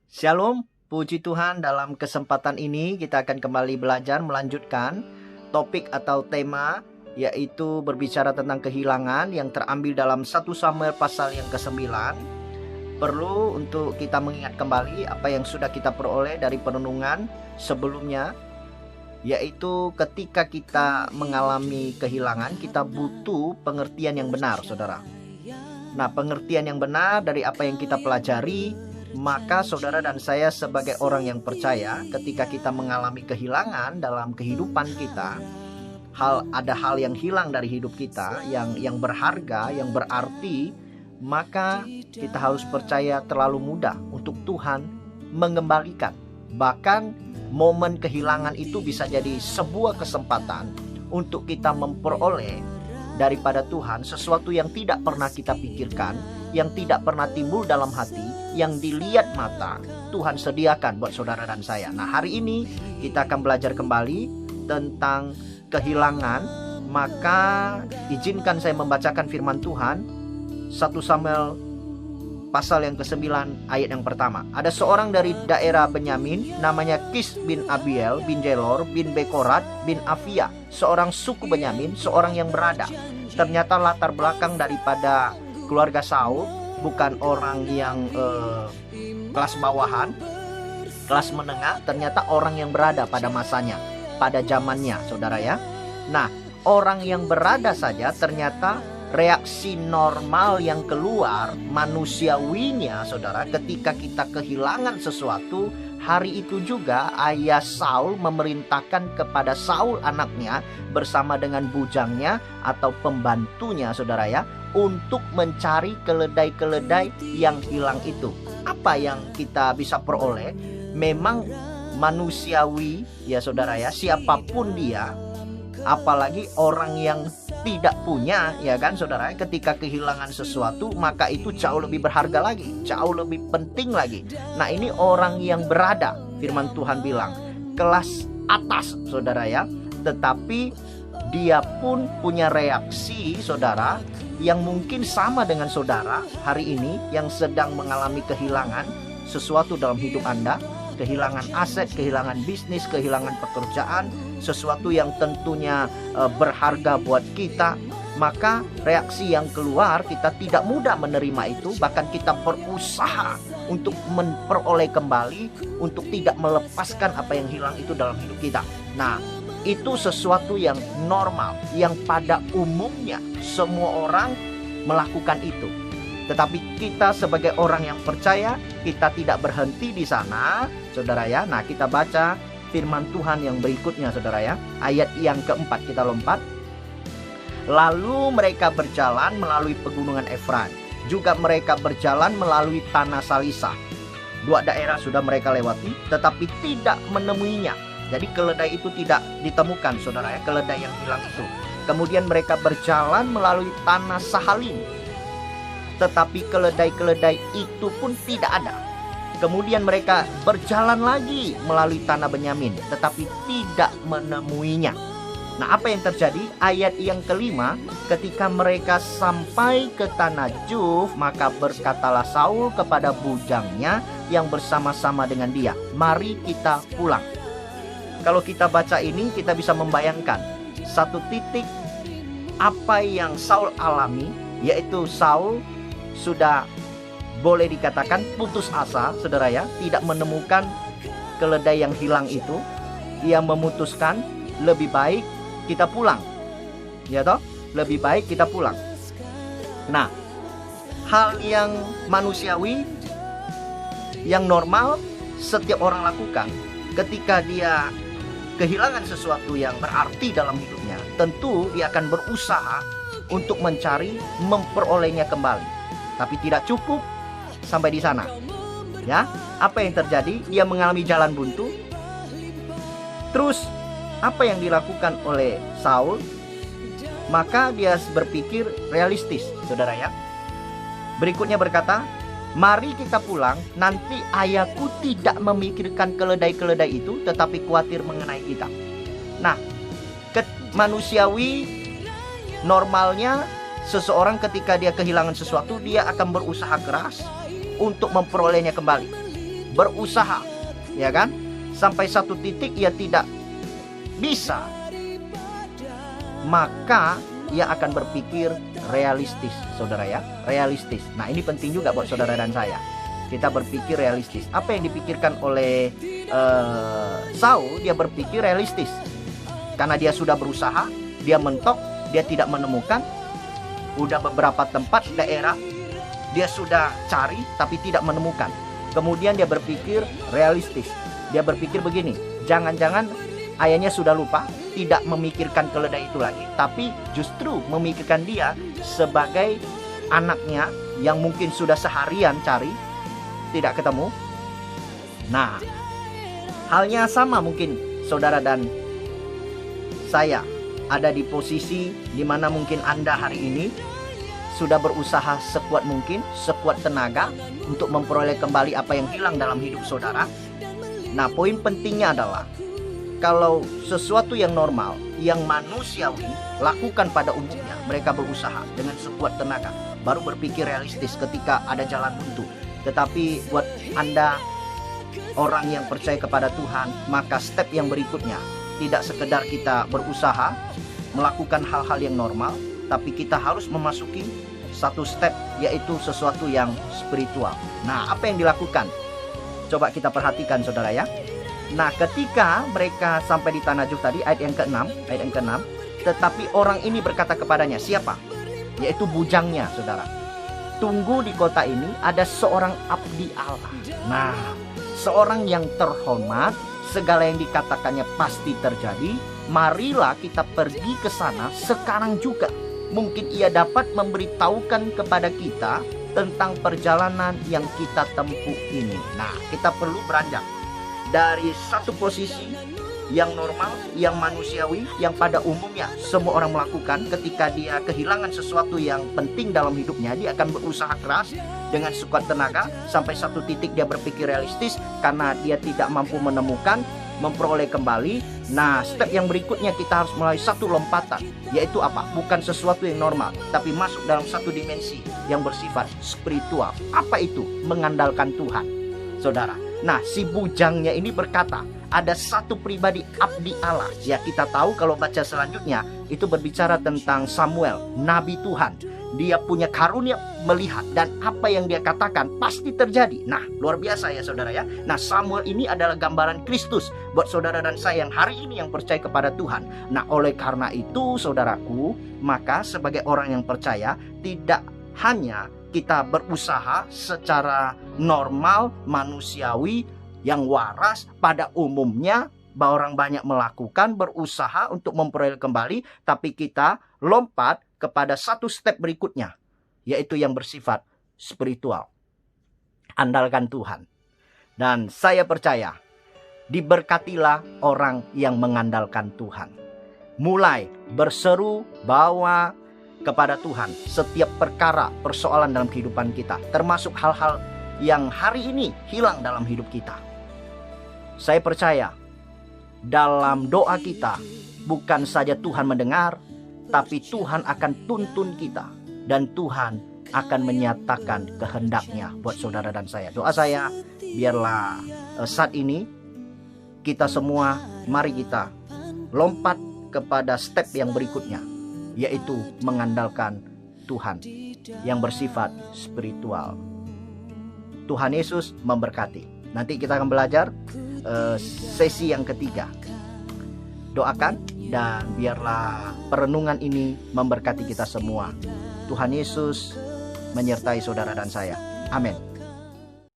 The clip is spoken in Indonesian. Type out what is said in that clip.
Shalom, puji Tuhan, dalam kesempatan ini kita akan kembali belajar melanjutkan topik atau tema, yaitu berbicara tentang kehilangan yang terambil dalam 1 Samuel pasal yang ke-9. Perlu untuk kita mengingat kembali apa yang sudah kita peroleh dari perenungan sebelumnya, yaitu ketika kita mengalami kehilangan, kita butuh pengertian yang benar, saudara. Nah, pengertian yang benar dari apa yang kita pelajari, maka saudara dan saya sebagai orang yang percaya, ketika kita mengalami kehilangan dalam kehidupan kita, ada hal yang hilang dari hidup kita yang berharga, yang berarti, maka kita harus percaya terlalu mudah untuk Tuhan mengembalikan. Bahkan momen kehilangan itu bisa jadi sebuah kesempatan untuk kita memperoleh daripada Tuhan sesuatu yang tidak pernah kita pikirkan, yang tidak pernah timbul dalam hati, yang dilihat mata, Tuhan sediakan buat saudara dan saya. Nah, hari ini kita akan belajar kembali tentang kehilangan. Maka izinkan saya membacakan firman Tuhan 1 Samuel pasal yang ke-9 ayat yang pertama. Ada seorang dari daerah Benyamin, namanya Kis bin Abiel bin Jelor bin Bekorat bin Afia, seorang suku Benyamin, seorang yang berada. Ternyata latar belakang daripada keluarga Saul bukan orang yang kelas bawahan, kelas menengah. Ternyata orang yang berada pada masanya, pada zamannya, saudara ya. Nah, orang yang berada saja ternyata reaksi normal yang keluar manusiawinya, saudara, ketika kita kehilangan sesuatu. Hari itu juga ayah Saul memerintahkan kepada Saul anaknya bersama dengan bujangnya atau pembantunya, saudara ya, untuk mencari keledai-keledai yang hilang itu. Apa yang kita bisa peroleh? Memang manusiawi ya, saudara ya, siapapun dia, apalagi orang yang tidak punya, ya kan saudara, ketika kehilangan sesuatu maka itu jauh lebih berharga lagi, jauh lebih penting lagi. Nah, ini orang yang berada, firman Tuhan bilang kelas atas, saudara ya, tetapi dia pun punya reaksi, saudara, yang mungkin sama dengan saudara hari ini yang sedang mengalami kehilangan sesuatu dalam hidup Anda. Kehilangan aset, kehilangan bisnis, kehilangan pekerjaan, sesuatu yang tentunya berharga buat kita. Maka reaksi yang keluar, kita tidak mudah menerima itu. Bahkan kita berusaha untuk memperoleh kembali, untuk tidak melepaskan apa yang hilang itu dalam hidup kita. Nah, itu sesuatu yang normal, yang pada umumnya semua orang melakukan itu. Tetapi kita sebagai orang yang percaya, kita tidak berhenti di sana, saudara ya. Nah, kita baca firman Tuhan yang berikutnya, saudara ya. Ayat yang keempat, kita lompat. Lalu mereka berjalan melalui pegunungan Efraim. Juga mereka berjalan melalui tanah Salisah. Dua daerah sudah mereka lewati, tetapi tidak menemuinya. Jadi keledai itu tidak ditemukan, saudara ya, keledai yang hilang itu. Kemudian mereka berjalan melalui tanah Sahalim, tetapi keledai-keledai itu pun tidak ada. Kemudian mereka berjalan lagi melalui tanah Benyamin, tetapi tidak menemuinya. Nah, apa yang terjadi? Ayat yang kelima, ketika mereka sampai ke tanah Juf, maka berkatalah Saul kepada bujangnya yang bersama-sama dengan dia, "Mari kita pulang." Kalau kita baca ini, kita bisa membayangkan satu titik apa yang Saul alami, yaitu Saul sudah boleh dikatakan putus asa, saudara ya, tidak menemukan keledai yang hilang itu. Ia memutuskan lebih baik kita pulang, ya toh, lebih baik kita pulang. Nah, hal yang manusiawi, yang normal setiap orang lakukan ketika dia kehilangan sesuatu yang berarti dalam hidupnya, tentu dia akan berusaha untuk mencari, memperolehnya kembali. Tapi tidak cukup sampai di sana. Ya, apa yang terjadi? Dia mengalami jalan buntu. Terus apa yang dilakukan oleh Saul? Maka dia berpikir realistis, saudara ya. Berikutnya berkata, "Mari kita pulang, nanti ayahku tidak memikirkan keledai-keledai itu, tetapi khawatir mengenai kita." Nah, manusiawi normalnya, seseorang ketika dia kehilangan sesuatu, dia akan berusaha keras untuk memperolehnya kembali. berusaha, ya kan? Sampai satu titik ia tidak bisa, maka ia akan berpikir realistis, saudara ya, realistis. Nah, ini penting juga buat saudara dan saya. Kita berpikir realistis. Apa yang dipikirkan oleh Saul, dia berpikir realistis. Karena dia sudah berusaha, dia mentok, dia tidak menemukan. Udah beberapa tempat daerah dia sudah cari tapi tidak menemukan. Kemudian dia berpikir realistis. Dia berpikir begini, jangan-jangan ayahnya sudah lupa, tidak memikirkan keledai itu lagi, tapi justru memikirkan dia sebagai anaknya yang mungkin sudah seharian cari, tidak ketemu. Nah, halnya sama mungkin saudara dan saya ada di posisi di mana mungkin Anda hari ini sudah berusaha sekuat mungkin, sekuat tenaga untuk memperoleh kembali apa yang hilang dalam hidup saudara. Nah, poin pentingnya adalah kalau sesuatu yang normal, yang manusiawi lakukan pada umumnya, mereka berusaha dengan sekuat tenaga, baru berpikir realistis ketika ada jalan buntu. Tetapi buat Anda, orang yang percaya kepada Tuhan, maka step yang berikutnya tidak sekedar kita berusaha melakukan hal-hal yang normal, tapi kita harus memasuki satu step, yaitu sesuatu yang spiritual. Nah, apa yang dilakukan? Coba kita perhatikan saudara ya. Nah, ketika mereka sampai di Tanah Juh tadi, ayat yang ke-6, tetapi orang ini berkata kepadanya, siapa? Yaitu bujangnya, saudara. Tunggu, di kota ini ada seorang abdi Allah. Nah, seorang yang terhormat, segala yang dikatakannya pasti terjadi. Marilah kita pergi ke sana sekarang juga. Mungkin ia dapat memberitahukan kepada kita tentang perjalanan yang kita tempuh ini. Nah, kita perlu beranjak dari satu posisi yang normal, yang manusiawi, yang pada umumnya semua orang melakukan. Ketika dia kehilangan sesuatu yang penting dalam hidupnya, dia akan berusaha keras dengan sekuat tenaga sampai satu titik dia berpikir realistis karena dia tidak mampu menemukan, memperoleh kembali. Nah, step yang berikutnya kita harus melalui satu lompatan, yaitu apa? Bukan sesuatu yang normal, tapi masuk dalam satu dimensi yang bersifat spiritual. Apa itu? Mengandalkan Tuhan, saudara. Nah, si bujangnya ini berkata, ada satu pribadi abdi Allah. Ya, kita tahu kalau baca selanjutnya, itu berbicara tentang Samuel, nabi Tuhan. Dia punya karunia melihat, dan apa yang dia katakan pasti terjadi. Nah, luar biasa ya saudara ya. Nah, Samuel ini adalah gambaran Kristus buat saudara dan saya yang hari ini yang percaya kepada Tuhan. Nah, oleh karena itu saudaraku, maka sebagai orang yang percaya, tidak hanya kita berusaha secara normal, manusiawi, yang waras pada umumnya, bahwa orang banyak melakukan, berusaha untuk memperoleh kembali, tapi kita lompat kepada satu step berikutnya, yaitu yang bersifat spiritual. Andalkan Tuhan. Dan saya percaya, diberkatilah orang yang mengandalkan Tuhan. Mulai berseru bawa kepada Tuhan setiap perkara, persoalan dalam kehidupan kita, termasuk hal-hal yang hari ini hilang dalam hidup kita. Saya percaya, dalam doa kita, bukan saja Tuhan mendengar, tapi Tuhan akan tuntun kita, dan Tuhan akan menyatakan kehendaknya buat saudara dan saya. Doa saya, biarlah saat ini kita semua, mari kita lompat kepada step yang berikutnya, yaitu mengandalkan Tuhan yang bersifat spiritual. Tuhan Yesus memberkati. Nanti kita akan belajar sesi yang ketiga. Doakan dan biarlah perenungan ini memberkati kita semua. Tuhan Yesus menyertai saudara dan saya. Amin.